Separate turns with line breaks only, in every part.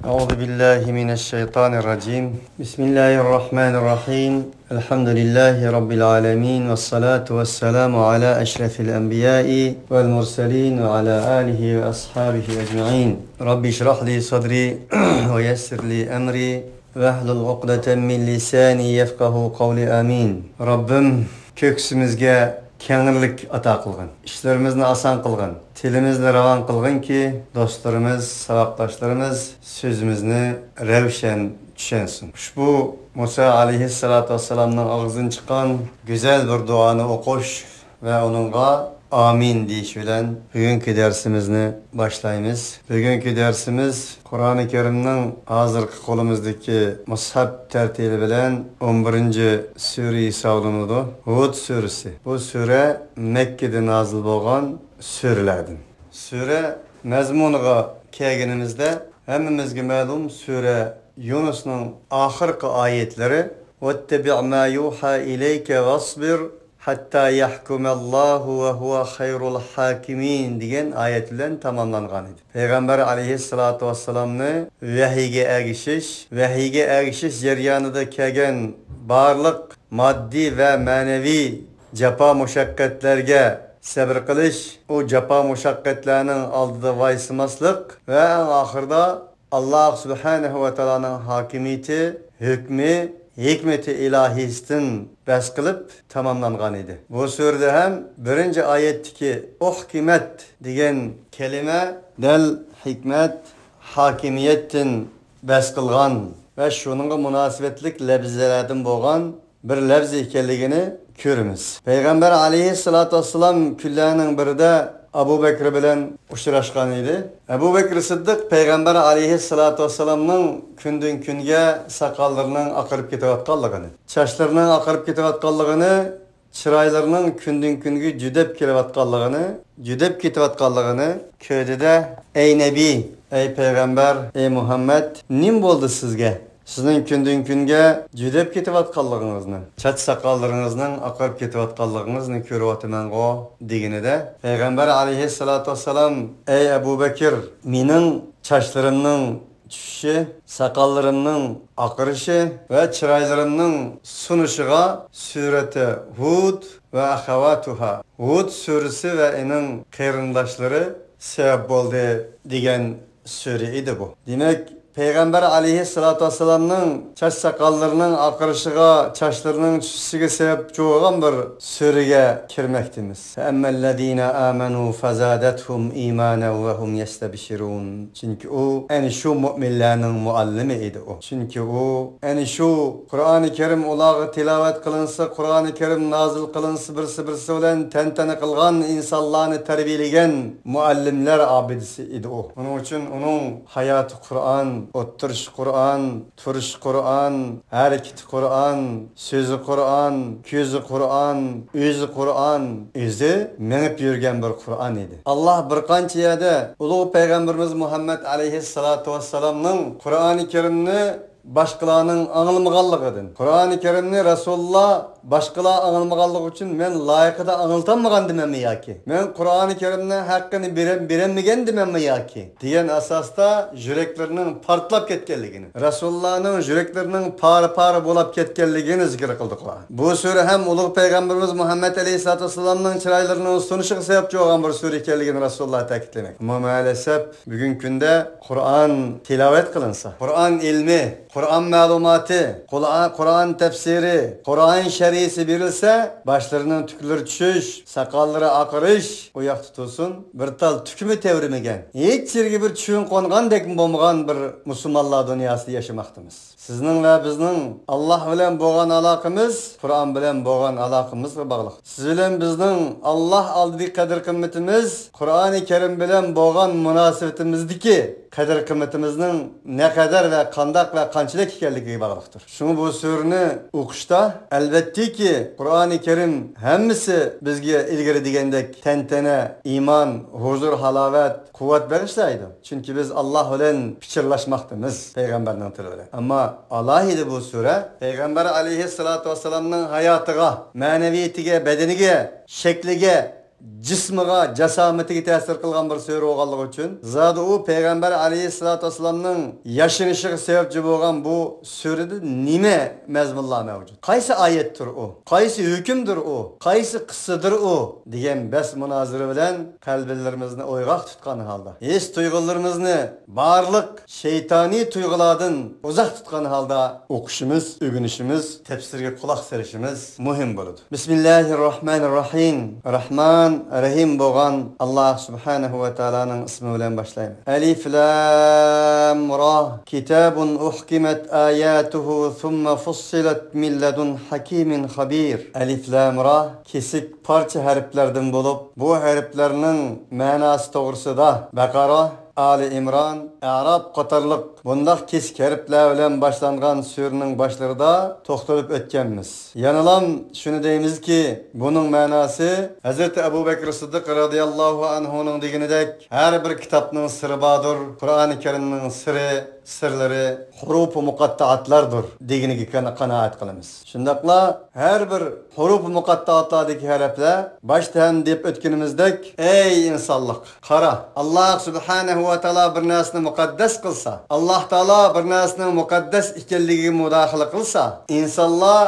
أعوذ بالله من الشيطان الرجيم بسم الله الرحمن الرحيم الحمد لله رب العالمين والصلاة والسلام على أشرف الأنبياء والمرسلين وعلى آله وأصحابه أجمعين رب اشرح لي صدري ويسر لي أمري واحلل عقدة من لساني يفقه قولي آمين ربم köksümüzge kengirlik ata qilgin, ishlarimizni oson qilgin, tilimizni ravon qilgin ki do'stlarimiz, saboqdoshlarimiz so'zimizni ravshan tushunsin. Ushbu Musa alayhissalatu vassalamning og'zidan chiqqan go'zal bir duoni o'qish va uningga amin deyish bilan bugungi darsimizni boshlaymiz. Bugungi darsimiz Qur'oni Karimning hozirgi qo'limizdagi mushaf tartibi bilan 11-sura hisoblanadi. Hud surasi. Bu sura Mekkada nozil bo'lgan suralardan. Sura mazmuniga kelganimizda hammamizga ma'lum sura Yunusning oxirgi oyatlari "Vattabi' ma yuha ilayka wasbir hatta yahkumallahu ve huve hayrul hakimin" degan ayet bilan tamamlangan edi. Peygamber aleyhissalatu vesselam'ni vahiyga ergishish jarayonida kelgan barliq moddiy va ma'naviy jafo mushaqqatlarga sabr qilish, o jafo mushaqqatlarning oldida voysimaslik va oxirida Allah subhanahu va taolaning hokimiyati, hukmi, hikmeti ilahisidan bas qilib tamamlangan edi. Bu surada ham birinchi oyatdagi uhkimat degan kelima dal hikmat, hokimiyatdan bas qilgan va shuningga munosabatlik labzlardan bo'lgan bir labz ekanligini ko'ramiz. Payg'ambar alayhissalatu vassalam kunlarning birida Abu Bakr bilan uchrashgan edi. Abu Bakr Siddiq Peygamber aleyhissalatu vesselam'ның kundan kunga saqallarining oqarib ketayotganligini, sochlarining oqarib ketayotganligini, chiroylarining kundan kunga judab ketayotganligini ko'rdida, "Ey nabiy, ey payg'ambar, ey Muhammad, nim bo'ldi sizga? Sizning kundan kunga judab ketayotganligingizni, soch saqallaringizning oqarib ketayotganligingizni ko'ryapman-go" deganida, Payg'ambar alayhissalatu vassalam, "Ey Abu Bakr, mening sochlarimning tushishi, saqallarimning oqarishi va chiroylarimning sunishiga surati Hud va axavatuha, Hud surasi va uning qarindoshlari sabab bo'ldi" degan sura edi bu. Demak, Peygamber aleyhissalatu vesselam'ның saç sakallarının akırışıga, saçlarının düşüşüge sebep çoğuğun bir sureye kirmektimiz. "Emmellezine amenu fazadethum imanen ve hum yestebşirun." Çünkü o en şu müminlerin muallimi idi o. Çünkü o en şu Kur'an-ı Kerim ulağı tilavet kılınsa, Kur'an-ı Kerim nazil kılınsa birisi olan tentene kılgan insanlarını terbiyeligen muallimler abidisi idi o. Onun için onun hayatı Kur'an, oturuş Kur'an, turuş Kur'an, hareketi Kur'an, sözü Kur'an, közü Kur'an, özü Kur'an, özü menip yürgen bir Kur'an idi. Allah bir qancha yerde ulu Peygamberimiz Muhammed aleyhissalatu vesselam'ның Kur'an-ı Kerim'ni başkalarının anılmağanlıqıdın. Kur'an-ı Kerim'ni Resulullah başkalar anılmağanlığı için men layıkıda anıltanmağan demem yaki. Men Kur'an-ı Kerim'ne hakkını beremmigen demem yaki. Diyen asasta yüreklerinin partlap ketkenligini, Resulullah'ın yüreklerinin par bolap ketkenligini zikir kıldıklar. Bu sure hem ulu Peygamberimiz Muhammed Aleyhisselatü Vesselam'ın çıraylarının sunuşu sebepçi olan bir sure ekenligini Resulullah takitlemek. Ama maalesef bugün günde Kur'an tilavet kılınsa, Kur'an ilmi, Kur'an malumatı, Kur'an tefsiri, Kur'an şerisi verilse, başlarının tükülür düşüş, sakalları akırış, uyak tutulsun, bir tal tükümü tevrimigen. Hiç yerge bir çüğün kongan dekin bomgan bir Müslümanlar dünyası yaşamaktımız. Sizning ve bizning Allah bilen boğan alakımız, Kur'an bilen boğan alakımızla bağlı. Siz bilen bizning Allah aldığı kadir kıymetimiz, Kur'an-ı Kerim bilen boğan münasebetimizdeki kadir kıymetimizin ne kadar ve kandak ve kançılık hikayeliği bağlıktır. Şunu bu sureni okuşta elbette ki Kur'an-ı Kerim hemmisi bizge ilgili digendek tentene, iman, huzur, halavet, kuvvet bağışlaydı. Çünkü biz Allah bilen piçirlaşmaktımız Peygamberden tırılı. Ama Allah idi bu sure Peygamber aleyhissalatu vesselam'ның hayatıga, maneviyetiga, bedeniga, şeklige jismiga, jasamatiga ta'sir qilgan bir so'ra bo'lganligi uchun zodi u payg'ambar alayhissalatu vassalamning yashinishiga sababchi bo'lgan bu so'rada nima mazmunlar mavjud? Qaysi oyatdir u? Qaysi hukmdir u? Qaysi qissadir u? degan bas munozara bilan qalblarimizni o'yg'oq tutgan holda, his tuyg'ularimizni barliq shaytoniy tuyg'ulardan uzoq tutgan holda o'qishimiz, o'rganishimiz, tafsirga quloq solishimiz muhim bo'ladi. Bismillahirrohmanirrohim. Rahman, Rahim bo'lgan Alloh subhanahu va taolaning ismi bilan boshlaymiz. Alif lam ra. Kitabun uhkimat ayatuhu thumma fussilat min ladun hakimin xabir. Alif lam ra kesik parça harflerden bo'lib, bu harflarning ma'nosi to'g'risida Baqara, Ali İmran, Arab qatorliq bundaq kesik harflar bilan boshlangan suraning boshlarida to'xtalib o'tganmiz. Yanalam shuni deymizki, buning ma'nosi Hazrat Abu Bakr Siddiq radhiyallohu anhuning deganidek, har bir kitobning siri bordir. Qur'oni Karimning sirlari huruf-u muqattaatlardir deganiga qanoat qilamiz. Shundaqla har bir huruf-u muqattaatlardagi harflar boshdan deb o'tganimizdek, ey insonlik, qara, Alloh subhanahu va taolo bir narsani muqaddas qilsa, Alloh taolo bir narsaning muqaddas ekanligiga mudohala qilsa, insonlar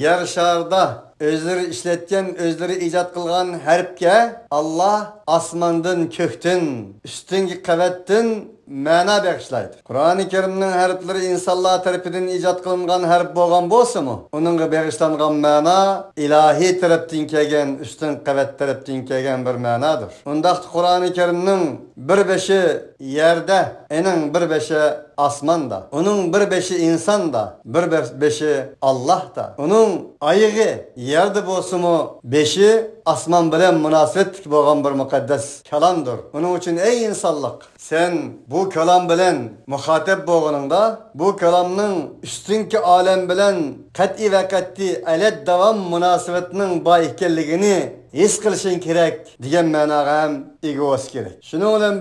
yer sharida özleri işletken, özleri icat kılgan harfke Allah asmandan, kökten, üstünki kavettin ma'na bag'ishlaydi. Qur'oni Karimning harflari insonlar tarafidan ijod qilingan harf bo'lgan bo'lsa-mu, uningga bag'ishlangan ma'no ilohiy tarafdan kelgan, ustun qavat tarafdan kelgan bir ma'nodir. Undaq Qur'oni Karimning bir beshi yerda, ening bir beshi osmonda, uning bir beshi insonda, bir beshi Allohda. Uning oyog'i yerda bo'lsa-mu, beshi osmon bilan munosabatli bo'lgan bir muqaddas kalomdir. Uning uchun ey insonlik, sen bu kalam bilan muhatib bo'lganingda, bu kalamning ustunki olam bilan qat'iy va qat'iy alad davom munosabatining bor ekanligini his qilishing kerak degan ma'noga ham ega bo'lish kerak. Shuning bilan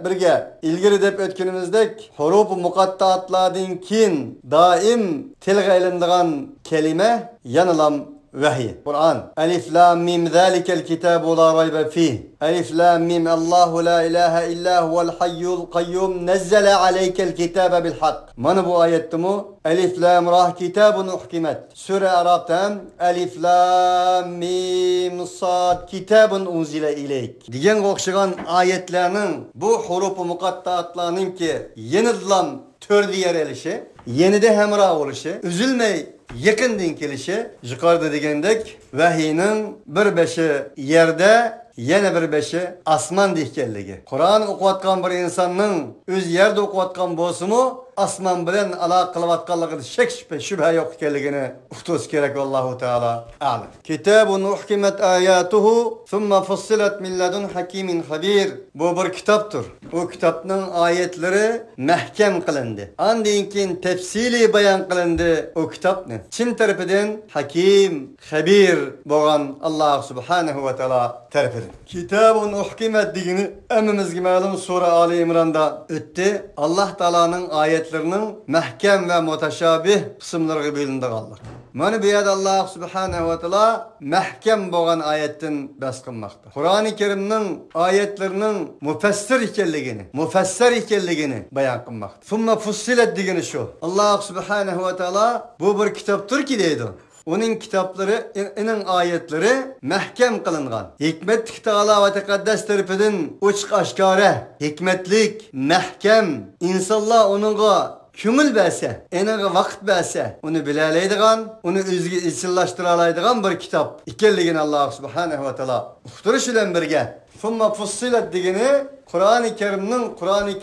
birga ilgari deb o'tganimizdek, huruf muqattaatlardan keyin doim tilga ilinadigan kalima yanalam vahiy. Kur'an. Alif lam mim zalikel kitabu la rayba fih. Alif lam mim Allahu la ilahe illa huvel hayyul qayyum nazzala aleykel kitabe bil hak. Mana bu ayettimu Alif lam ra kitabun uhkimet. Sure Arap'tan Alif lam mim sad kitabun unzile ileyk. Diyen o'xshagan ayetlerinin bu hurufu muqattaatlarının ki yenidilan tördi yer elişi, yenide hemra oluşu, üzülmey yakından kelişi, yukarıda degendek vahiyinin bir beşi yerde, yana bir beşi asman dehkenligi. Kur'an o'qiyotgan bir insonning o'z yerda o'qiyotgan bo'lsa-mu, asman bilan aloqa qilayotganligida shak shubha yo'q ekanligini uqtirish kerak. Allohu taolo a'lam. Kitabun uhkimat ayatuhu thumma fussilat min ladun hakimin xabir. Bu bir kitobdir. Bu kitobning oyatlari mahkam qilindi. Andan keyin tafsiliy bayon qilindi o kitobni. Chin tarafidan hakim, xabir bo'lgan Alloh subhanahu va taolo tarafidan. Kitabun uhkimat degani hammamizga ma'lum sura Ali İmran'da o'tdi. Alloh taolaning oyatlarının mahkam ve mutashabih qismlariga bo'lindiganlar. Mana bu yerda Alloh subhanahu va taolo mahkam bo'lgan oyatdan bas qilmoqda. Qur'oni Karimning oyatlarining mufassir ekanligini bayon qilmoqda. Thumma fussilat degani shu. Alloh subhanahu va taolo bu bir kitobdirki deydi. Onun kitapları, onun ayetleri mahkam kılıngan. Hikmetlik Teala ve Tekaddes tarafından uçuk aşkare, hikmetlik, mahkam, insanlar onunla köngül bəsə, enaga vaqt bəsə, onu biləlaydigan, onu özgü içillaştıralaydigan bir kitap. İkelligin Allah subhanahu wa ta'ala uqtirish bilan birga. Thumma fussilat degani Qur'oni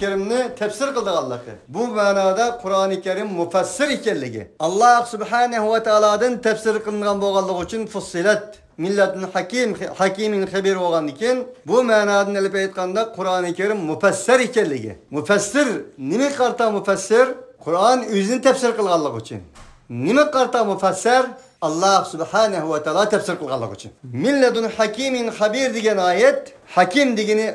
Karimni tafsir qildiganligi. Bu ma'noda Qur'oni Karim mufassir ekanligi. Alloh subhanahu va taolodan tafsir qilingan bo'lganligi uchun fussilat millatun hakimin xabir bo'lgandan keyin bu ma'nodan olib aytganda Qur'oni Karim mufassir ekanligi. Mufassir nima qarta mufassir? Qur'on o'zini tafsir qilganligi uchun. Nima qarta mufassir? Allah subhanahu wa ta'ala tafsir qilganligi uchun. Millatun hakimin xabir degan oyat, hakim degani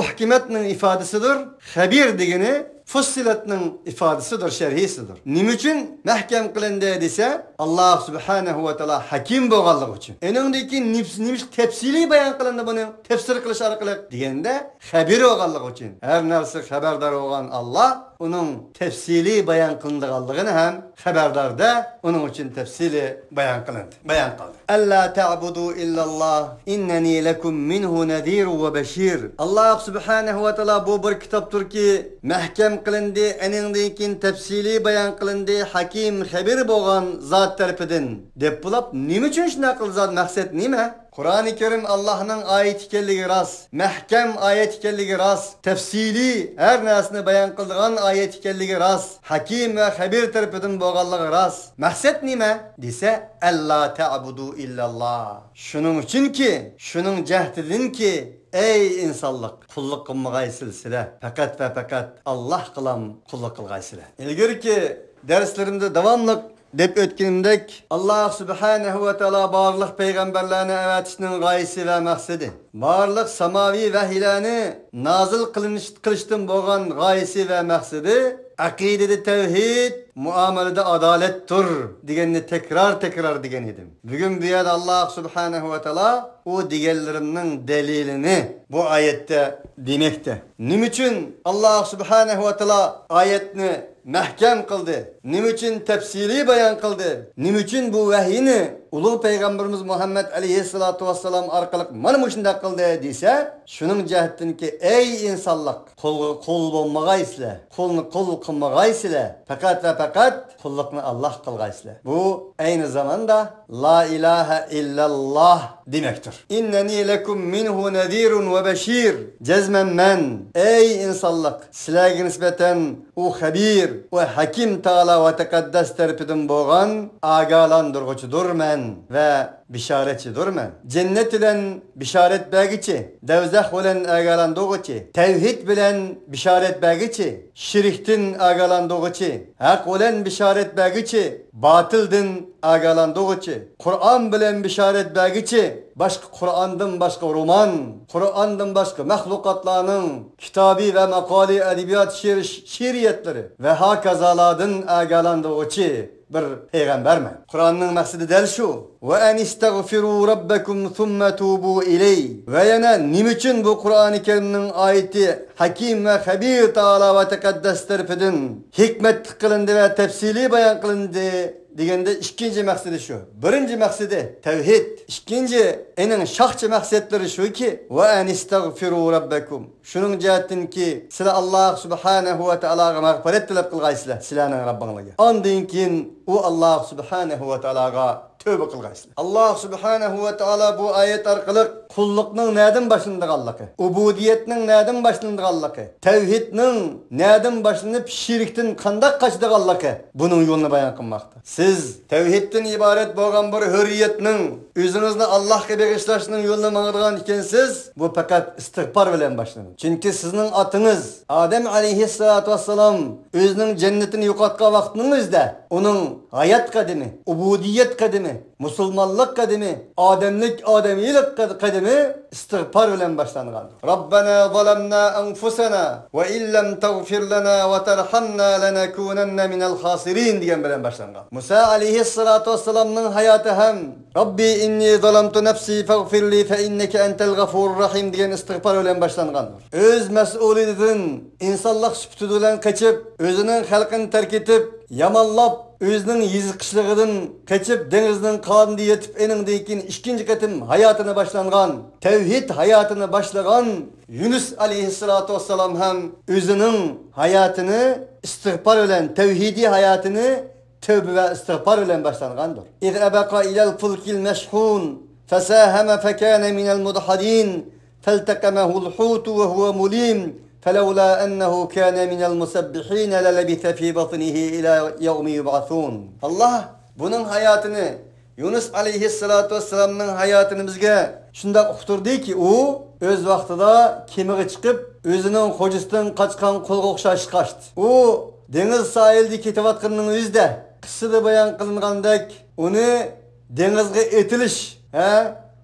uhkimatning ifodasidir. Xabir degani Fussilatning ifadesidir, şerhisidir. Nima uchun mahkam qilindi desa, Alloh subhanahu va taolo hakim bo'lganligi uchun. Eningdagi nimish tafsiliy bayon qilindi buni tafsir qilish orqali deganda xabar bo'lganligi uchun. Har narsa xabardor bo'lgan Alloh uning tafsiliy bayon qilinganligini ham xabardarda uning uchun tafsiliy bayon qilindi. Bayon qildi. Alla ta'budu illalloh innani lakum minhu nadir va bashir. Alloh subhanahu va taolo bu bir kitobdirki, mahkam qilindi, aningdan keyin tafsiliy bayon qilindi, hakim xabar bo'lgan zot tarafidan. Deb bulab, nima uchun shunday qilgan maqsad nima? Qur'oni Karim Allohning oyati ekanligi rost, mahkam oyat ekanligi rost, tafsiliy har narsani bayon qilgan oyat ekanligi rost, hakim va xabir tarafidan bo'lganligi rost. Maqsad nima? Desa, alla ta'budu illalloh. Shuning uchunki, shuning jahdidinki, ey insonlik, qulluq qilmag'aysizlar. Faqat va faqat Alloh qilam qulluq qilg'aysizlar. Ilgirki darslarimda davomli deb o'tganimdek, Alloh subhanahu va taolo barliq payg'ambarlarni avatishning g'oyasi va maqsadi, barliq samoviy vahiylarni nozil qilishdan bo'lgan g'oyasi va maqsadi aqidada tavhid, muomalada adolatdir deganni takror degan edim. Bugun bu yerda Alloh subhanahu va taolo u deganlarimning dalilini bu oyatda demoqda. Nima uchun Alloh subhanahu va taolo oyatni mahkam qildi? Nima uchun tafsiliy bayon qildi? Nima uchun bu vahiyni ulug' payg'ambarimiz Muhammad alayhissalatu vassalam orqali mana shunday qildi desa, shuning jihatdanki ey insonlar, qo'l bo'lmag'aysizlar, qo'lni qo'l qilmag'aysizlar, faqat va faqat qulluqni Alloh qilg'aysizlar. Bu ayni zamanda la ilaha illalloh demakdir. Innani lakum minhu nadirun va bashir. Jazman man ey insonlar, sizlarga nisbatan u xabir va hakim taala va taqaddas tarafidan bo'lgan ogohlantiruvchidirman va bisharatchidirman. Cennet bilan bisharat bergichi, davzax bilan ogohlantiruvchi, tavhid bilan bisharat bergichi, shirkdan ogohlantiruvchi, haq bilan bisharat bergichi, batildan ogohlantiruvchi, Qur'on bilan bisharat bergichi, boshqa Qur'ondan boshqa roman, Qur'ondan boshqa mahluqotlarning kitobiy va maqoli adabiyot she'riyatlari va hokazolardan ogohlantiruvchi bir peygamberman. Kur'an'ın maksidi del şu. Ve en istagfiru rabbakum thumma tubu iley. Ve yana niçin bu Kur'an-ı Kerim'nin ayeti hakim ve habir ta'ala ve tekaddes tarafından hikmet kılındı ve tefsili bayan kılındı degende ikinci maksidi şu. Birinci maksidi tevhid. İkinci enin şahçı maksatları şu ki ve en istagfiru rabbakum. Şunun cihetin ki sizler Allah subhanahu ve ta'ala'ya mağfiret talep kılgaysızlar. Sizlerinin Rabbinligi. Andın ki o Allah subhanahu ve ta'ala'ya tövbe kılgaysızlar. Allah subhanahu ve ta'ala bu ayet arkalı kullukның neden başlandıqallıqı, ubudiyetning neden başlandıqallıqı, tevhidning neden başlanıp şirkten qandaq qaçdıqallıqı bunun yolunu bayan qılmaqda. Siz tevhidden ibaret bo'lgan bir hürriyetning özünüzni Allah'a bağışlaşının yolunu mağdırgan ikensiz, bu fakat istigfar bilen başlanır. Çünkü sizin atınız Adem aleyhissalatu vesselam özünün cennetini yo'qotgan vaqtiningizda onun hayat kademi, ubudiyet kademi, musulmonlik kademi, ademiylik kademi istigfar bilen başlangandır. Rabbana zalamna anfusana ve illem tagfir lana ve terhamna lenekunenne minel khasirin diyen bilen başlangan. Musa aleyhissalatu vesselam'nın hayatı hem Rabbi inni zalamtu nefsi faghfirli fe inneke entel gafurur rahim diyen istigfar bilen başlangandır. Öz mesuliyetinden insanlık süptüdülen kaçıp, özünün halkını terk edip, yamanlap, özünün yizikçiliğinden kaçıp denizden kandı yetip enindeyken ikinci katım hayatını başlangan, tevhid hayatını başlagan Yunus aleyhissalatu vesselam hem özünün hayatını istigfar ile tevhidi hayatını tövbe ve istigfar ile başlangandır. İz ebeka ilel fulkil meşhun fesaheme fekâne minel mudhadin feltekemehu'l hutu ve huve mulim فلولا أنه كان من المسبحين للبث في بطنه إلى يوم يبعثون. Allah bunun hayatını Yunus aleyhissalatu vesselam'ın hayatını bizge şunda uqturdu ki o öz vaqtida kemiğe çıkıp özünün hocasından kaçkan kolga o'xshash kaçtı. O deniz sahilde ketayotganning o'zida qissada bayon qilingandak uni dengizga etilish,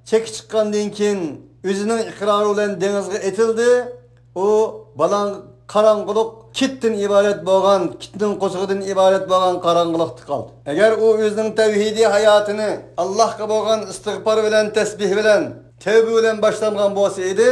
cheki chiqqandan keyin o'zining iqrori bilan dengizga etildi. O balan qarangılık kitdan iborat bo'lgan, kitning qo'shig'idan iborat bo'lgan qarangılıqda qoldi. Agar u o'zining tavhidiy hayotini Allohga bo'lgan istig'for bilan, tasbih bilan, tavba bilan boshlangan bo'lsa edi,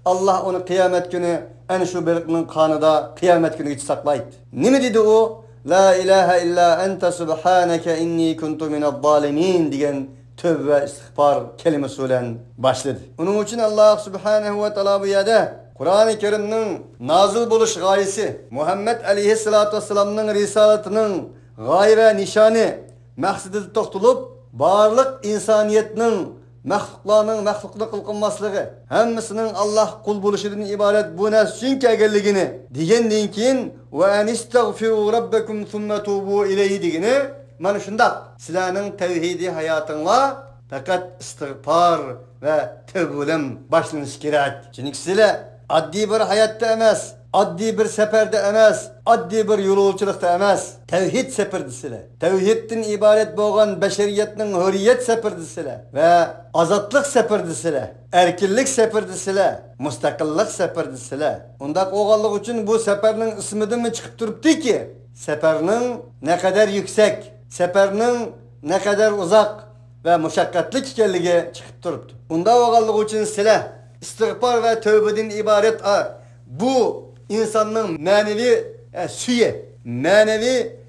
Allah onu qiyomat kuni ana shu birlikning qonida qiyomat kunigacha saqlaydi. Nima dedi u? La ilaha illa anta subhanaka inni kuntu minaz zalimin degan tövbe istig'for kelimesi bilan başladı. Onun için Allah subhanahu ve taala bu yerda Kur'an-ı Kerim'nin nazil buluş gayesi, Muhammed aleyhissalatu vesselam'ның risalatının gaye ve nişanı, maksidi toxtulup, barlık insaniyetinin məxluqluq qılınmaslığı, hamısının Allah kul buluşundan ibaret bu nas üçün kəgəlligini degəndən keyin və anistaghfiru rabbakum thumma tubu ilayhi degini mana şundaq sizlərning tevhidi hayatınla faqat istig'for və tövbə bilan başlanış kerak. Çünki sizlər addi bir hayatda emas, addi bir seferde emas, addi bir yolculukta emas. Tevhid sefirdisiler. Tevhidden ibaret boğan beşeriyetinin hürriyet sefirdisiler. Ve azatlık sefirdisiler. Erkillik sefirdisiler. Mustakillik sefirdisiler. Ondak oğallık için bu seferinin isminden mi çıkıp duruptu ki? Seferinin ne kadar yüksek, seferinin ne kadar uzak ve muşakkatli ikenligi çıkıp duruptu. Onda oğallık için silah, istig'for ve tövbeden ibaret bu insanın manevi suyu, manevi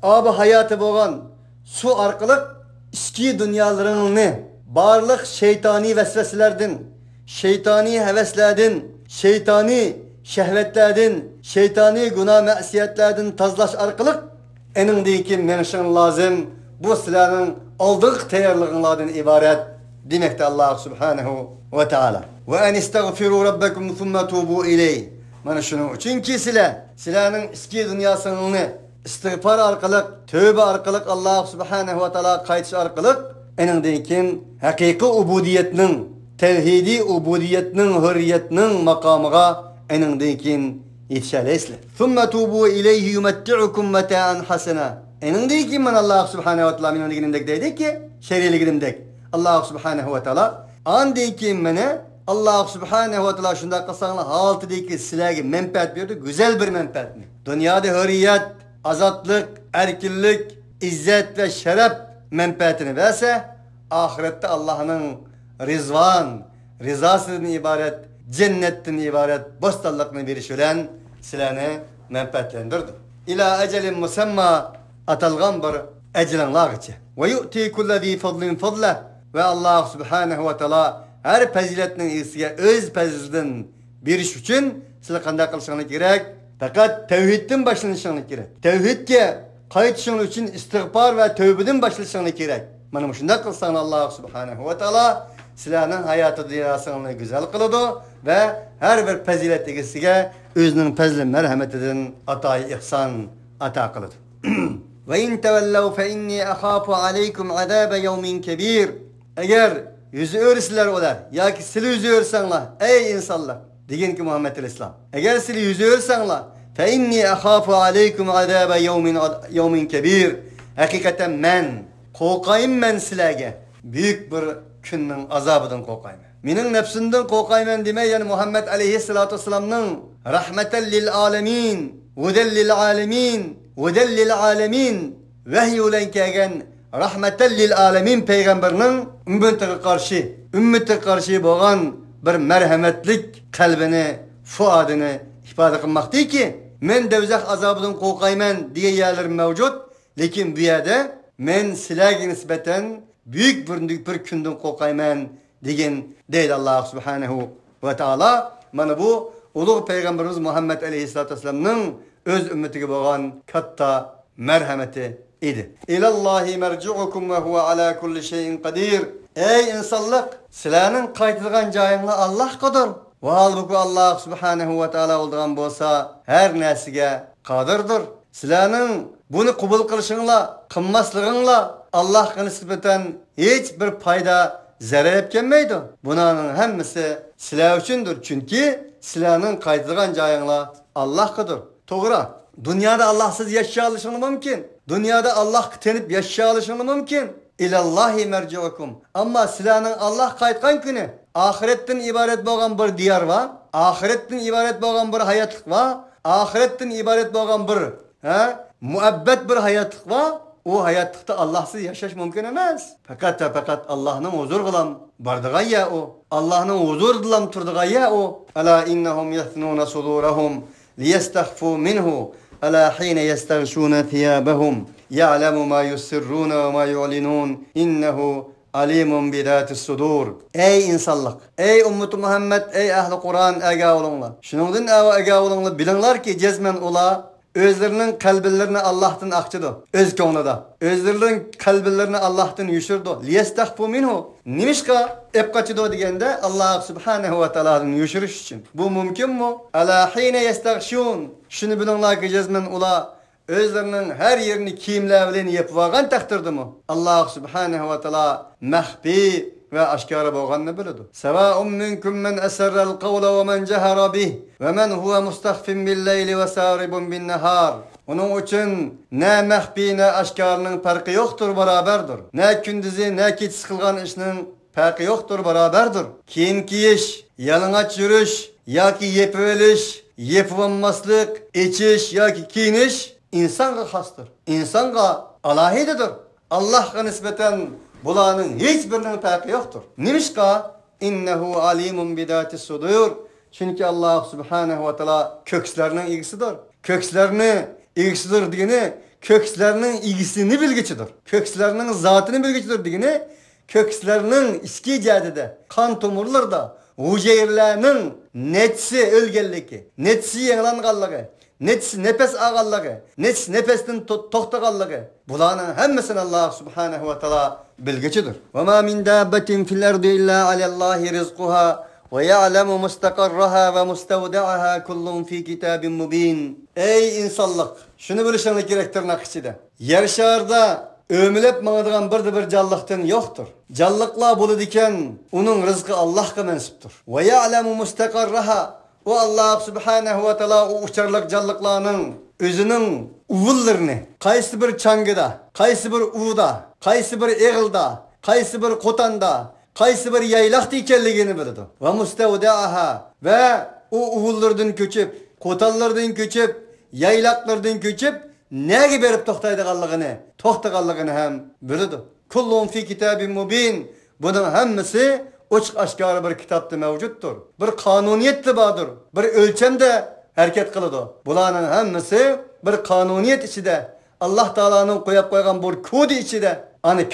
abi hayatı boğan su arkalık iski dünyalarını barlık şeytani vesveselerden, şeytani heveslerden, şeytani şehvetlerden, şeytani günah me'siyetlerden tazlaş arkalık enindeki menşin lazım bu silahın aldık teyarlığınlardan ibaret demekte Allah subhanahu ve taala. Ve en istagfiru rabbakum thumma tubu ileyh. Mana şunun için ki silahın eski dünyasını istig'for arkalık, tövbe arkalık Allah subhanahu ve taala qaytish arkalık enindeki hakiki ubudiyetinin, tevhidi ubudiyetinin, hürriyetinin makamıga enindeki yetişələysizlər. Thumma tubu ileyhi yumatti'ukum mata'an hasana. Enindeki man Allah subhanahu ve taala minindeki dedik ki şeriligidimdek Allah subhanahu ve taala andaki mene Allah subhanahu ve taala şunda qılsanlar haltıdaki sizlərə menfaat verdi, güzel bir menfaat. Dünyada hürriyet, azatlık, erkillik, izzet ve şeref menfaatini verse, ahirette Allah'ın rızasından ibaret, cennetten ibaret, bostallıkını verişilen sizlərə menfaatlendirdi. İla ecelin musamma atalgan bir ecelen lağıcı. Ve yu'ti kullezi fadlin fadla ve Allah subhanahu ve taala her faziletinin iyisiga öz fazilinden beriş için sizlar qanday qilishinglar kerak? Faqat tevhidden başlanishinglar kerak. Tevhidga qaytishing için istig'for ve tövbeden başlanishinglar kerak. Mana bu shunday qilsang Allah subhanahu ve taala sizlarning hayotida dunyosini go'zal qiladi ve her bir fazilet egasiga o'zining fazli marhamatidan atoyi ihson ato qiladi. Ve in tevellev fe inni akhafu aleykum azabe yevmin kebir. Eğer yüzü öğrisiler olar, ya ki sili yüzü öğrsanlar, ey insanlar, deyin ki Muhammed Aleyhisselam. Eğer sili yüzü öğrsanlar, fe inni akhafu aleykum azabe yevmin kebir. Hakikaten ben, korkayım ben silege, büyük bir günün azabından korkayım. Minin nefsinden korkayım deme, yani Muhammed Aleyhisselatü Vesselam'nın rahmeten lil alemin, huden lil alemin, huden lil alemin, vahiy ulen kegen, rahmeten lil alemin peygamberinin ümmete karşı boğan bir merhametlik kalbini, fuadını ifade kılmak değil ki men devzak azabından korkayman diye yerlerim mevcut. Lekin bu yerde men silahı nispeten büyük bir künden korkayman deyin deydi Allah subhanahu ve taala. Mana bu uluğ peygamberimiz Muhammed Aleyhisselatü Vesselam'nın öz ümmetiga boğan katta merhameti idi. İlallahi merci'ukum ve huve ala kulli şeyin kadir. Ey insanlık, sizlarning qaytadigan joyinglar Allah qadir. Ve halbuki Allah subhanahu ve taala olduğan bolsa her narsaga qadirdir. Sizlarning bunu qabul qilishinglar, qilmasliginglar Allah'a nisbeten hiç bir payda zarar kelmaydi. Bunun hammasi sizlar uchundir. Çünkü sizlarning qaytadigan joyinglar Allah qadir. To'g'ri. Dünyada Allahsız yaşayalışını mümkün. Dünyada Allah tenip yaşayalışını mümkün. İlallahi merci'ukum. Ama silahın Allah qaytgan günü ahiretten ibaret bo'lgan bir diyar var. ahiretden ibaret bo'lgan bir hayotlik va ahiretden ibaret bo'lgan bir muabbet bir hayotlik va o hayotlikda Allahsız yaşaş mümkün emas. Fakat Allah'ın huzur kılam bardığa ya o. Allah'ın huzur dilam turduğu ya o. Ala innahum yathnuna sudurahum liyestahfu minhu. Ala hine yestaghshuna thiyabahum. Ya'lamu ma yusirruna ve ma yu'linun. İnnehu alimun bidatis sudur. Ey insanlık, ey ümmeti Muhammed, ey ehli Kur'an ega olunlar. Şunundan ega olunlar bilinler ki cezmen ola özlerinin kalblerini Allah'tan akçıdı. Öz konuda. Özlerinin kalblerini Allah'tan yuşurdu. Liyestahfu minhu. Nimişka epkaçıdı degende Allah subhanehu ve ta'ala'dan yuşuruş için. Bu mümkün mu? Ala hine yestaghshun. Şunu bilinler ki cezmen ola özlerinin her yerini kiyimlevlerini yapıvagan takdirdi mi? Allah subhanehu ve ta'ala mahbi ve aşkara boğanını biliyordu. Sevâ'un minkum men eserrel kavle ve men cehara bih ve men huve mustahfin bil leyli ve saribun bin nehar. Onun için ne mahbi ne aşkarının farkı yoktur, beraberdir. Ne kündüzü ne keçis kılgan işinin farkı yoktur, beraberdir. Kiyim kiyiş, yalıngaç yürüyüş, yaki yepiveliş, yepivammaslık, içiş yaki kiyiniş insanga hastır. İnsanga alahidedir. Allah'a nispeten bulanın hiçbirinin farkı yoktur. Nimişka? İnnehu alimun bidatis sudur. Çünkü Allah subhanehu ve ta'ala kökslerinin ilgisidir. Kökslerini ilgisidir diyene kökslerinin ilgisini bilgiçidir. Kökslerinin zatını bilgiçidir diyene kökslerinin iski cadide, kan tomurlarda, hücrelerinin netsi ölgenliki, netsi yenilangallığı, netsi nefes ağallığı, netsi nefestin tohtağallığı. Bulanın hemmesini Allah subhanehu ve ta'ala bilgiçidir. وَمَا مِنْ دَابَّةٍ فِي الْأَرْضِ إِلَّا عَلَى اللّٰهِ رِزْقُهَا وَيَعْلَمُ مُسْتَقَرَّهَا وَمُسْتَوْدَعَهَا كُلٌّ فِي كِتَابٍ مُبِينٍ. Ey insanlık! Şunu bilişenlik gerektirin akışıda. Yer şarda ömülep mağdığın bir canlıktan yoktur. Canlıkla bulu diken onun rızkı Allah'a mensuptur. وَيَعْلَمُ مُسْتَقَرَّهَا. O Allah subhanehu ve ta'ala o uçarlık canlıklarının özünün uvullarını kaysı bir çangıda, kaysı bir uğda, kaysı bir eğilda, kaysı bir kotanda, kaysı bir yaylakta ikenligini bildi. Ve mustevda'aha. Ve o uvullardan köçüp, kotallardan köçüp, yaylaklardan köçüp neye berip toxtağallığını hem bildi. Kullun fi kitabin mubin. Bunun hemmesi açık aşkarı bir kitapta mevcuttur. Bir kanuniyet vardır. Bir ölçemde hareket kılıdı. Bulanın hemmesi bir kanuniyet içinde. Allah Teala'nın koyup koygan bir kodi içinde,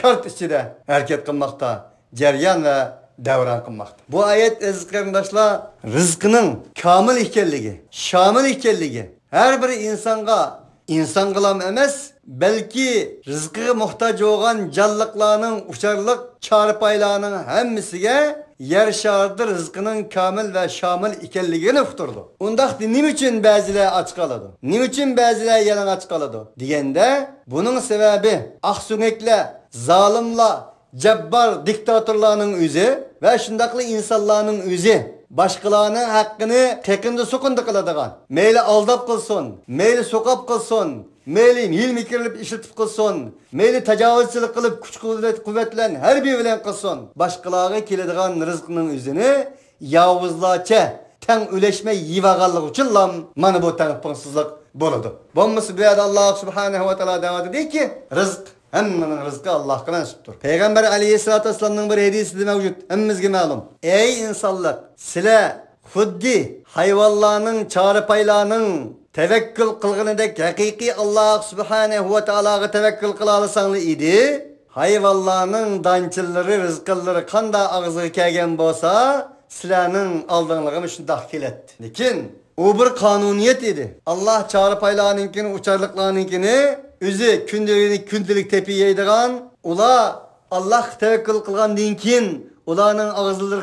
kart içinde hareket kılmakta, ceryan ve devran kılmakta. Bu ayet aziz kardeşler rızkının kamil ihkelliği, şamil ihkelliği her bir insan kılam emez, belki rızkı muhtaç olan canlıklarının uçarlık çarpaylarının hemmisiga yer şardı rızkının kamil ve şamil ikelliğini uqturdu. Undaq nim için bazıları aç kaladı? Nim için bazıları yalan aç kaladı? Diyende bunun sebebi ahsünekle, zalimla, cebbar diktatörlerinin üzü ve şundaklı insanların üzü. Başkalarının hakkını tekinde sokundu kıladıgan. Meyli aldap kılsın, meyli sokap kılsın, meyli hil mikirlip işletip kılsın, meyli tecavüzçilik kılıp güç kuvvetlen her bir bilen kılsın. Başkaları kiledigan rızkının üzerine yavuzlaça, ten üleşme yivağallık uçullam, manı bu tanıpınsızlık boludu. Bombası bir adı Allah subhanehu ve ta'ala devam dedi ki, rızk. Hemmenin rızkı Allah'a mensuptur. Peygamber aleyhissalatü vesselam'ın bir hediyesi de mevcut. Hemmizge malum. Ey insanlık! Sile, huddi, hayvallarının, çağrıpaylarının tevekkül kılgınıdek hakiki Allah subhanehu ve ta'ala'ya tevekkül kılalısanlı idi. Hayvallarının dançılları, rızkılları kanda ağzı kegen bolsa, silenin aldığınlığını şunu dahil etti. Lakin o bir kanuniyet idi. Allah çağrıpaylarınınkini, uçarlıklarınınkini üzü kündülük tepi yeydigan, ula Allah tevekkül kılgan dinkin, ulanın ağızlılığı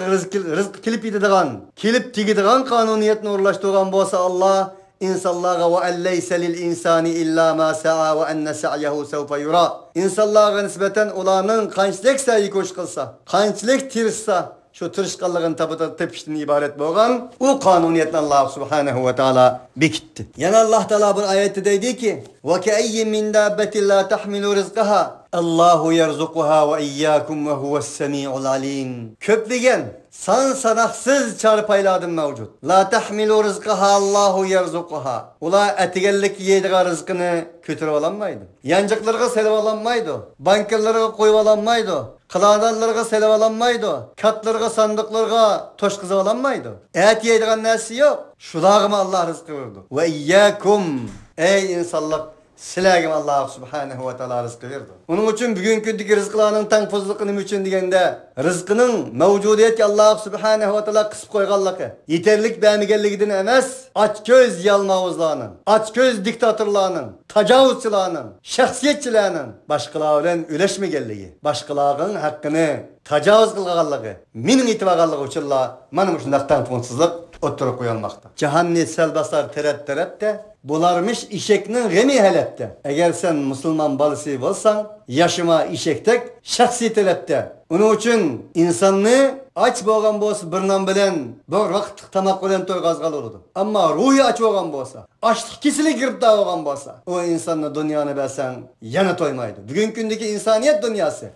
rızk kilip yedidigan, kilip tigidigan kanuniyetini uğurlaştırgan bolsa Allah, insanlığa ve elleyse lil insani illa ma sa'a ve enne sa'yahu sevfe yura. İnsanlığa nispeten ulanın kançlık sayı koş kılsa, kançlık tirsa, şu tırışkanlığın tepiştiğine ibaret boğan, o kanuniyetle Allah subhanehu ve ta'ala bikitti. Yani Allah Teala bir ayette dedi ki, وَكَأَيِّ مِنْ دَابَّةٍ لَا تَحْمِلُ رِزْقَهَا Allahu yerzuquha ve iyyakum ve huves semi'ul alim. Köpligen san sanaksız çarpayladım mevcut. La tahmilu rizqaha Allahu yerzuquha. Ula etigellik yediği rızkını kötürüp alanmaydı. Yancıklarga selip alanmaydı. Bankerlarga koyup alanmaydı. Kıladanlarga selip alanmaydı. Katlarga sandıklarga toşkızıp alanmaydı. Et yediğin nesi yok. Şulağıma Allah rızkı verdi. Ve iyyakum. Ey insanlık. Silagim Allah subhanahu wa ta'ala rızkı verdi. Onun için bugünkü gündeki rızklarının tanfuzluğunu için degende rızkının mevcudiyeti Allah subhanahu wa ta'ala kısıp koyganlığı. Yeterlik beğenmegenliginden emas, aç göz yalmavuzlarının, aç göz diktatörlerinin, tacavuzçılarının, şahsiyetçilerinin başkaları bilen üleşmegenligi, başkalarının hakkını tacavuz kılganlığı, minin itibarganlığı uçurlar, mana şundaq tanfuzsuzluk oturup koyulmakta. Cehanni selbasar terette bularmış işeknin gemi helepte. Eğer sen Müslüman balısı olsan, yaşıma işektek şahsi telepte. Onun için insanlığı aç boğan bolsa birnan bilen bir vaqtlık tamak bilen toygazgal olurdu. Ama ruhi aç boğan bolsa, açlık kisili giripta boğan bolsa, o insanla dünyanı belsen yana toymaydı. Bugün gündeki insaniyet dünyası,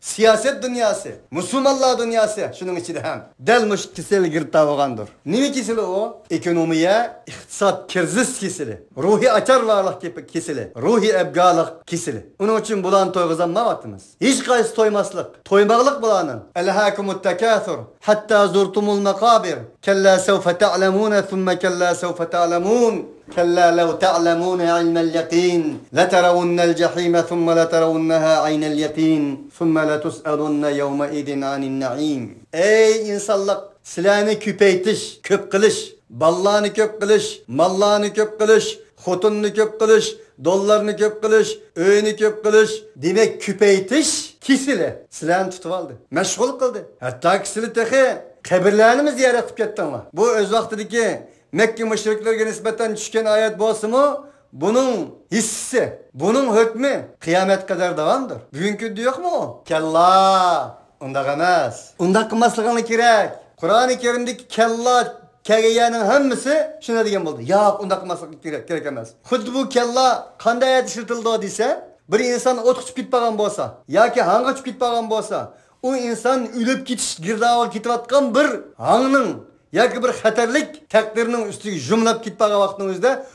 siyaset dünyası, Müslümanlar dünyası şunun içinde hem delmiş kiseli girta olgandır. Nimi kiseli o? Ekonomiye, iktisat kirzis kiseli, ruhi açar varlık kiseli, ruhi ebgalık kiseli. Onun için bulan toyguzanma vaktimiz. Hiç kayısı toymaslık, toymağlık bulanın. Elhâkumut tekâthur, hatta zurtumul mekabir, kella sevfe te'lemûne, thumme kella sevfe te'lemûn. كلا لو تعلمون علم اليقين لترون الجحيم ثم لترونها عين اليقين ثم لتسألن يومئذ عن النعيم. Ey insanlık, silahını küpeytiş, köp kılış, ballarını köp kılış, mallarını köp kılış, xotununu köp kılış, dollarını köp kılış, öğünü köp kılış, demek küpeytiş kisili. Silahını tutup aldı, meşgul kıldı. Hatta kisili tehi kabirlerini mi ziyaret edip kettin var? Bu öz vaktideki Mekke müşriklerine nispeten düşken ayet bolsa mı? Bunun hissisi, bunun hükmü kıyamet kadar devamdır. Bugünkü diyor mu o? Kella, onda emas. Onda kılmaslıqını gerek. Kur'an-ı Kerim'deki kella kegeyenin hemmisi şuna degen boldu. Ya onda kılmaslıqını gerek emas. Xuddi bu kella qanday ayet işletildi o dese, bir insan ot uçup gitpagan bolsa, yoki hanga uçup gitpagan bolsa, o insan ülüp ketiş girdava ketiyotgan bir hangning yoki bir xatarlik takdirning ustiga jumlab ketpagan vaqtning o'zida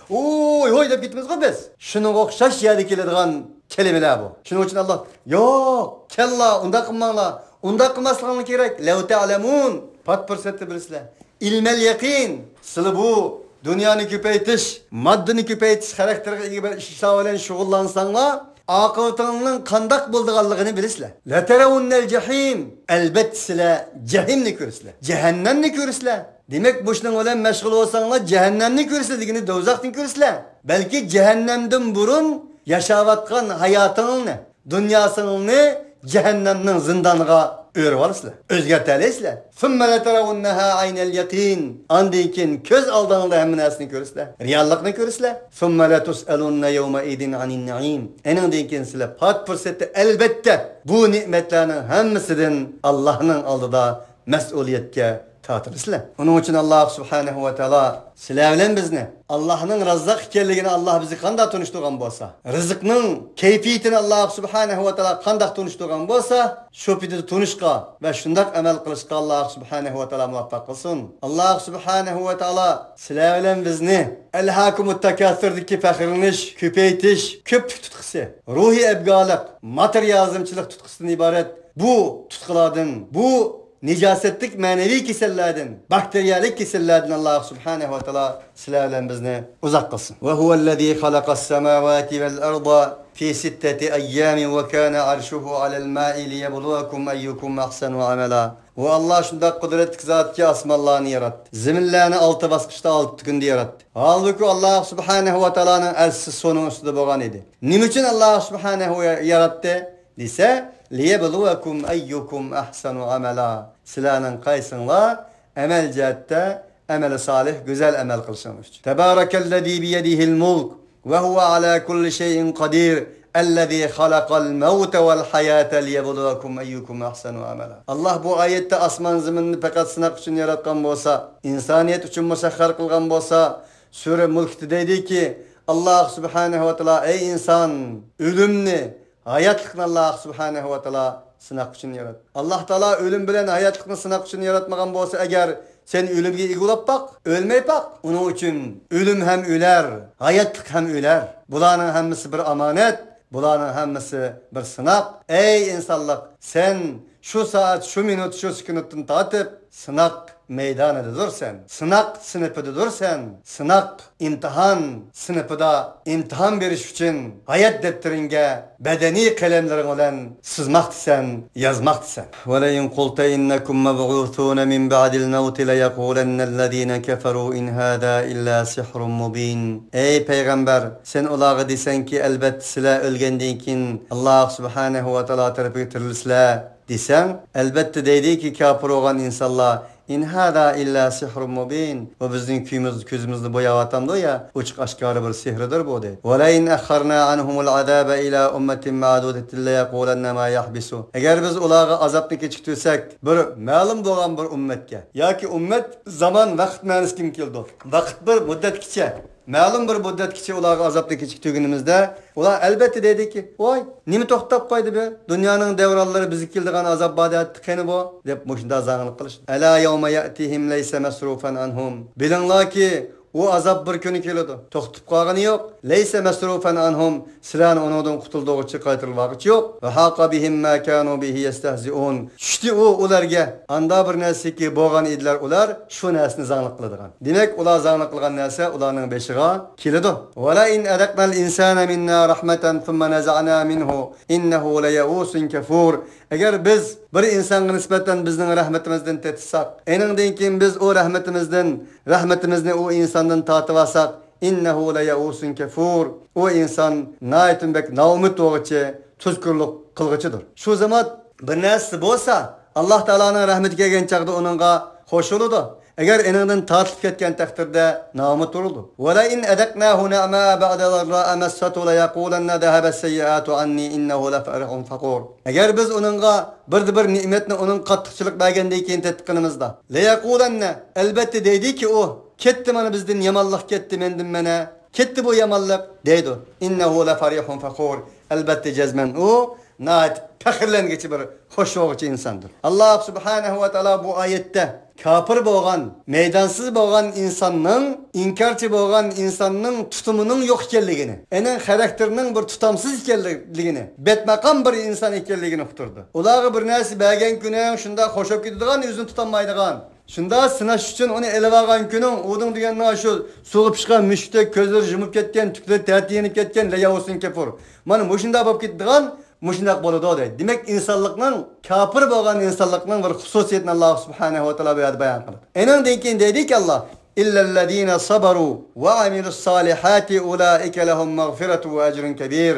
oy deb ketamiz go biz. Shunga o'xshash yerga keladigan kelimalar bu. Shuning uchun Alloh yo'q, kalla unda qilmanglar. Unda qilmasliging kerak. Law ta'lamun pat fursatda bilasizlar. Ilmel yaqin. Sizlar bu dunyoni ko'paytirish, moddani ko'paytirish xarakteriga ega bir ishlar bilan shug'ullansanglar, aqibatingning qandaq bo'lganligini bilasizlar. La tarawunnal jahim. Albatta sizlar jahimni ko'rasizlar. Jahannamni ko'rasizlar. Demek bu işin olan meşgul olsanlar cehennemni ko'rasizlar degani do'zaxni ko'rasizlar. Belki cehennemden burun yaşavatgan hayatını, dünyasını cehennemnin zindanıga örüp alasizlar. Özgertelaysizlar. Thumma la tarawunnaha aynal yaqin. Andinkin köz aldığında hem narsani ko'rasizlar. Reallikni ko'rasizlar. Thumma la tus'alunna yawma idin anin na'im. Enindinkin sizlar pat fursatda albatta bu nimetlarning hammasidan Allohning oldida mas'uliyatga tatırısılar. Onun için Allah subhanahu ve teala sizler bilen bizni Allah'ın razzak ekanligini Allah bizi qanday tunishtirgan bolsa, rizqning kayfiyatini Allah subhanahu ve teala qanday tunishtirgan bolsa, shu paytda tunishqa va shunday amal qilishqa Allah subhanahu ve teala muvaffaq qilsin. Allah subhanahu ve teala sizler bilen bizni elhakumut takassur'dagi faxrlanish, ko'paytish, ko'p tutqisi, ruhiy ebgalik, materializmchilik tutqisidan iborat bu tutqilardan, bu nicasetlik manevi kesellerden, bakteriyalik kesellerden Allah subhanahu ve teala sizlerle bizni uzak kılsın. Ve huvellezî halakas semâvâti vel arda fi sitteti eyyâmin ve kâne arşuhu alel mâ'i liyebluvakum eyyukum ahsenu amela. Ve Allah şunda kudretli zat ki asmallarını yarattı. Zeminlerini 6 baskışta 6 günde yarattı. Halbuki Allah subhanahu ve teala'nın elsiz sonun üstünde boğan idi. Nim için Allah subhanahu yarattı dese liyebluvakum eyyukum ahsenu amela. Silahın kaysınlar emel cihette emel salih güzel emel kılsınlar. Tebârekellezî biyedihil mulk ve huve alâ kulli şeyin kadir. Ellezî halakal mevte vel hayâte liyebluvakum eyyukum ahsenu amela. Allah bu ayette asman zeminini fakat sınak için yaratkan bolsa, insaniyet için musahhar kılgan bolsa, Sure Mulk'ta dedi ki Allah subhanahu ve teala ey insan ölümni, Hayatlıkni Allah subhanahu wa ta'ala sınak için yarat. Allah Taala ölüm bilen hayatlıkni sınak için yaratmagan bolsa agar sen ölümge igulap bak, ölmey bak. Onun için ölüm hem öler, hayatlık hem öler. Bularning hammasi bir amanet, bularning hammasi bir sınak. Ey insanlık, sen şu saat, şu minut, şu sekunddan tatip sınak meydanida dursan, sınak sınıfida dursan, sınak imtihan sınıfida imtihan berish uchun hayat defteringge bedeni kalemlerin bilan sızmaktisan, yazmaktisan. Ve la in qulta innakum mab'uthun min ba'dil mevt la yaqulannallazina kafaru in hada illa sihrun mubin. Ey peygamber, sen ularga desen ki elbet sizlar ölgenden keyin Allah subhanahu wa taala tarafiga tirilsizlar desen, elbette deydi ki kafir olan insanlar in hada illa sihrun mubin. O bizning ko'zimizni bo'yayotamdi ya, ochiq oshkora bir sehridir bu deydi. Wa la in akharna anhumul azaba ila ummatin ma'dudatin la yaqulanna ma yahbisu. Agar biz ularga azobni kechiktirsak, bir ma'lum bo'lgan bir ummatga yoki ummat zaman vaqt ma'nosida kim keldi? Vaqt bir muddatgacha ma'lum bir muddatgacha ularga azobni kechiktirganimizda ular albatta deydi ki, "Voy, nima to'xtab qo'ydi bu? Dunyoning davronlari bizga keldigan azob badati qani bu?" deb mushunda zang'iliq qilish. Ala yawma ya'tihim laysa masrufan anhum. Bilinglarki, o azab bir kuni keladi. To'xtab qolgani yo'q. Laysa masrufan anhum. Sizlarni ondan qutulduğucha qaytarilmoqchi yo'q. Va haqa bihim ma kanu bihi yastahzi'un. Shti ularga anda bir narsaki bo'lgan edilar, ular shu narsani zang'liq qiladigan. Demak, ular zang'liq qilgan narsa ularning beshiga keladi. Va la in adaqnal insana minna rahmatan thumma naza'na minhu innahu la ya'usun kafur. Agar biz bir insonga nisbatan bizning rahmatimizdan tetsak, eningdan keyin biz o rahmatimizni o insondan tatib olsak, innahu la ya'usun kafur. O inson naytunbek naumid o'g'ichi, tuzkurlik qilg'ichidir. Shu zaman bir narsa bo'lsa, Alloh taolaning rahmati kelgan chaqda uningga qo'shiladi. Agar eningdan tatib ketgan taqdirda naumid bo'ladi. Va la in adaqnahu na'ma ba'da dharra'a massatu la yaqulanna dhahaba as-sayyi'atu anni innahu la farihun faqur. Agar biz uningga bir ne'matni uning qattiqchilik bergandan keyin tetqinimizda la yaqulanna albatta deydiki u ketdi, mana bizdan yamonlik ketdi, mendan mana ketdi bu yamonlik deydi. Innahu la farihun faqur. Albatta jazman u nayt faxrlangichi bir xo'sho'g'chi insondir. Alloh subhanahu va taolo bu oyatda kafir bo'lgan, meydansız bo'lgan insonning, inkarchi bo'lgan insonning tutumuning yo'q ekanligini, ening xarakterining bir tutamsiz ekanligini, betmaqam bir inson ekanligini uqtirdi. Ularga bir narsa bergan kuni shunda xo'shib ketadigan, o'zini tutolmaydigan. Shunda sinash uchun uni elib olgan kuning o'ding degandan shu so'g'ib chiqqan mushukdek ko'zlari yumib ketgan, tuklar ta'tiyinib ketgan layavsin kafur. Mana mushunda bo'lib ketadigan, mushundaq bo'ladi deydi. Demak, insonlikning kafir bo'lgan insonlikning bir xususiyatini Alloh subhanahu va taolo bu yerda bayon qildi. Eningdan keyin deydiki Alloh, illallazina sabaru va amilus solihati ulaika lahum mag'firatu va ajrun kabir.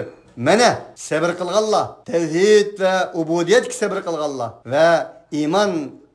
Mana sabr qilganlar, tavhid va ubudiyatga sabr qilganlar va iymon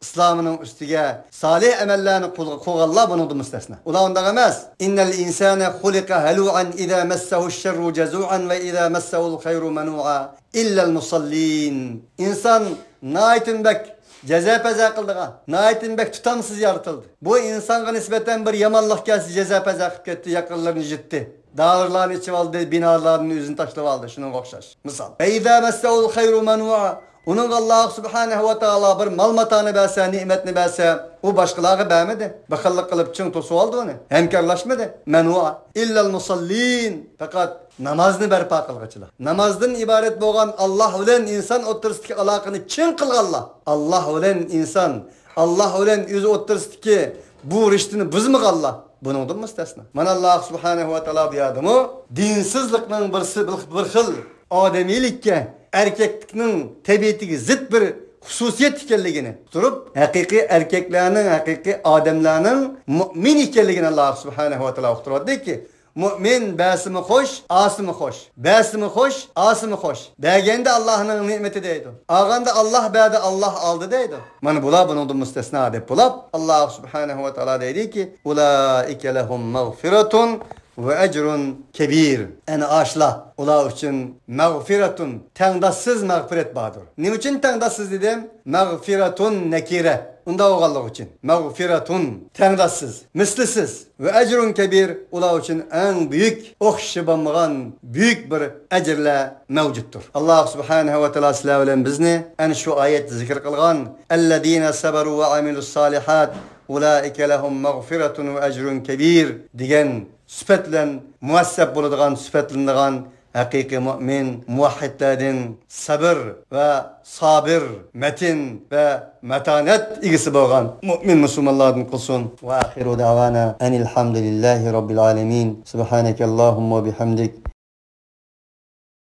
İslam'ın üstüge salih emellerini koğallah bunun da müstesna. Ula onda emas. İnnel insane hulika helu'an idha messehu şerru cezu'an ve idha messehu'l khayru menu'a illel musallin. İnsan naitinbek ceza peza kıldığa, naitinbek tutamsız yaratıldı. Bu insana nispeten bir yamanlık gelsi ceza peza kıp gitti, yakınlarını jitti. Dağlarını içi aldı, binalarını yüzünü taşlı aldı. Şunun okşaş. Misal. Ve idha messehu'l khayru menu'a. Onun Allah subhanahu wa ta'ala bir malmatanı verse, nimetini verse, o başkaları vermedi. Bakallık kılıp çın tosu aldı onu. Hemkarlaşmadı. Menua. İllel musallin. Fakat namazını berpa kılgıçılar. Namazdan ibaret boğan Allah olan insan oturustaki alakını çın kılgallah. Allah olan insan, Allah olan yüzü oturustaki bu riştini bızmık Allah. Bunun da müstesna. Mana Allah subhanahu wa ta'ala bir adamı dinsizlikten bir xil ademilikke erkeklikning tabiatiga zid bir xususiyat ekanligini turib, haqiqiy erkaklarning, haqiqiy odamlarning mu'min ekanligini Alloh subhanahu va taolo uqtiryaptiki, mu'min basimi xo'sh, asimi xo'sh. Basimi xo'sh, asimi xo'sh. Berganda Allohning ne'mati deydi. Olganda Alloh berdi, Alloh oldi deydi. Mana bular buningdan mustasno deb bo'lib, Alloh subhanahu va taolo deydiki, ulaika lahum mag'firatun ve ecrun kebir. En aşla ular için mağfiretun, tengdassız mağfiret vardır. Ne için tengdassız dedim? Mağfiretun nekire. unda oğallık için. Mağfiretun, tengdassız, mislisiz ve ecrun kebir, ular için en büyük, okşıbanmağın büyük bir ecirle mevcuttur. Allah subhanahu ve teala sizler bilen bizni en şu ayet zikir kılgan ellezine saberu ve amilus salihat ulaike lehum mağfiretun ve ecrun kebir diyen süpetlen muhasseb bulunduğun süpetlendiğin hakiki mümin muvahhidlerden sabır ve sabir, metin ve metanet ilgisi bolgan mümin Müslümanlardan kılsın. Ve ahiru davana enilhamdülillahi rabbil alemin. Subhaneke Allahumma bihamdik.